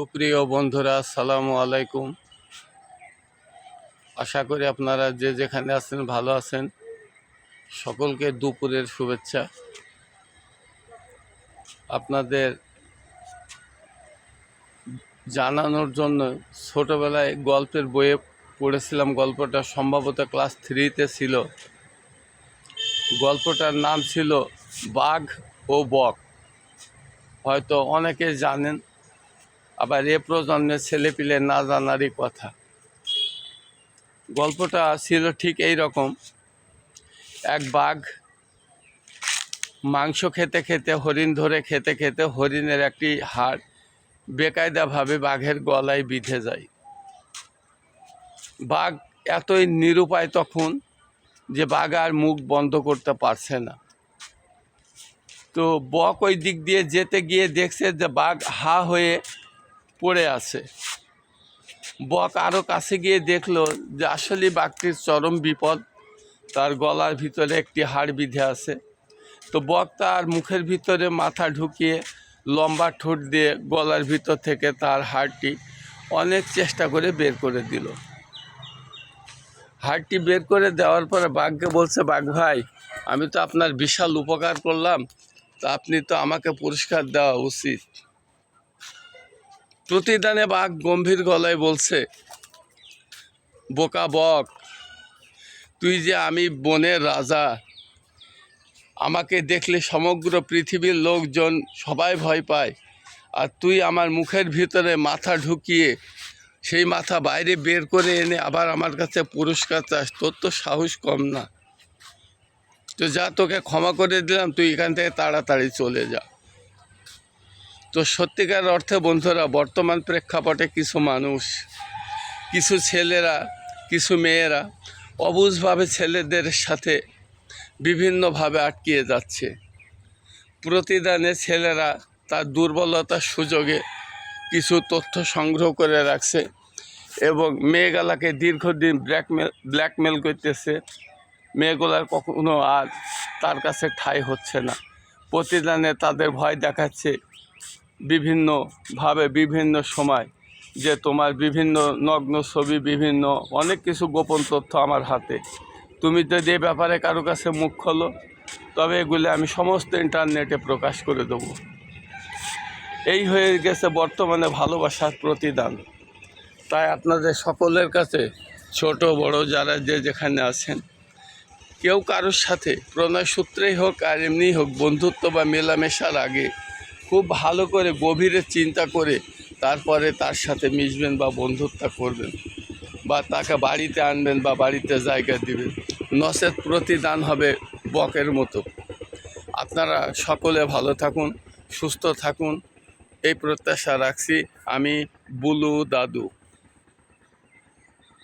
সুপ্রিয় বন্ধুরা, আসসালামু আলাইকুম। আশা করি আপনারা যে যেখানে আছেন ভালো আছেন। সকলকে দুপুরের শুভেচ্ছা। আপনাদের জানানোর জন্য ছোটোবেলায় গল্পের বইয়ে পড়েছিলাম। গল্পটা সম্ভবত ক্লাস 3-তে ছিল। গল্পটার নাম ছিল বাঘ ও বক। হয়তো অনেকে জানেন, আবার এ প্রজন্মের ছেলেপিলে না জানারই কথা। গল্পটা ছিল ঠিক এই রকম। এক বাঘ মাংস খেতে খেতে, হরিণ ধরে খেতে খেতে হরিণের একটি হাড় বেকায়দাভাবে বাঘের গলায় বিঁধে যায়। বাঘ এতই নিরুপায় তখন যে বাঘ আর মুখ বন্ধ করতে পারছে না। তো বক ওই দিক দিয়ে যেতে গিয়ে দেখছে যে বাঘ হা হয়ে পড়ে আছে। বক আরও কাছে গিয়ে দেখলো যে আসলে বাঘটির চরম বিপদ, তার গলার ভিতরে একটি হাড় বিঁধে আছে। তো বক তার মুখের ভিতরে মাথা ঢুকিয়ে লম্বা ঠোঁট দিয়ে গলার ভিতর থেকে তার হাড়টি অনেক চেষ্টা করে বের করে দিল। হাড়টি বের করে দেওয়ার পরে বাঘকে বলছে, বাঘ ভাই, আমি তো আপনার বিশাল উপকার করলাম, তা আপনি তো আমাকে পুরস্কার দেওয়া উচিত। প্রতিদানে বাঘ গম্ভীর গলায় বলছে, বোকা বক, তুই যে আমি বনের রাজা, আমাকে দেখলে সমগ্র পৃথিবীর লোকজন সবাই ভয় পায়, আর তুই আমার মুখের ভিতরে মাথা ঢুকিয়ে সেই মাথা বাইরে বের করে এনে আবার আমার কাছে পুরস্কার চাস, তোর তো সাহস কম না। তো যা, তোকে ক্ষমা করে দিলাম, তুই এখান থেকে তাড়াতাড়ি চলে যা। তো সত্যিকার অর্থে বন্ধুরা, বর্তমান প্রেক্ষাপটে কিছু মানুষ, কিছু ছেলেরা, কিছু মেয়েরা অবুঝভাবে ছেলেদের সাথে বিভিন্নভাবে আটকিয়ে যাচ্ছে। প্রতিদানে ছেলেরা তার দুর্বলতার সুযোগে কিছু তথ্য সংগ্রহ করে রাখছে এবং মেয়েগুলাকে দীর্ঘদিন ব্ল্যাকমেল করতেছে। মেয়েগুলার কখনো আর তার কাছে ঠাঁই হচ্ছে না। প্রতিদানে তাদের ভয় দেখাচ্ছে বিভিন্নভাবে, বিভিন্ন সময়, যে তোমার বিভিন্ন নগ্ন ছবি, বিভিন্ন অনেক কিছু গোপন তথ্য আমার হাতে, তুমি যদি এ ব্যাপারে কারো কাছে মুখ খোলো, তবে এগুলি আমি সমস্ত ইন্টারনেটে প্রকাশ করে দেব। এই হয়ে গেছে বর্তমানে ভালোবাসার প্রতিদান। তাই আপনাদের সকলের কাছে, ছোট বড় যারা যে যেখানে আছেন, কেউ কারোর সাথে প্রণয় সূত্রেই হোক আর এমনি হোক, বন্ধুত্ব বা মেলামেশার আগে খুব ভালো করে গভীরে চিন্তা করে তারপরে তার সাথে মিশবেন বা বন্ধুত্ব করবেন, বা তাকে বাড়িতে আনবেন বা বাড়িতে জায়গা দিবেন। নচেত প্রতিদান হবে বকের মতো। আপনারা সকলে ভালো থাকুন, সুস্থ থাকুন, এই প্রত্যাশা রাখছি। আমি বুলু দাদু।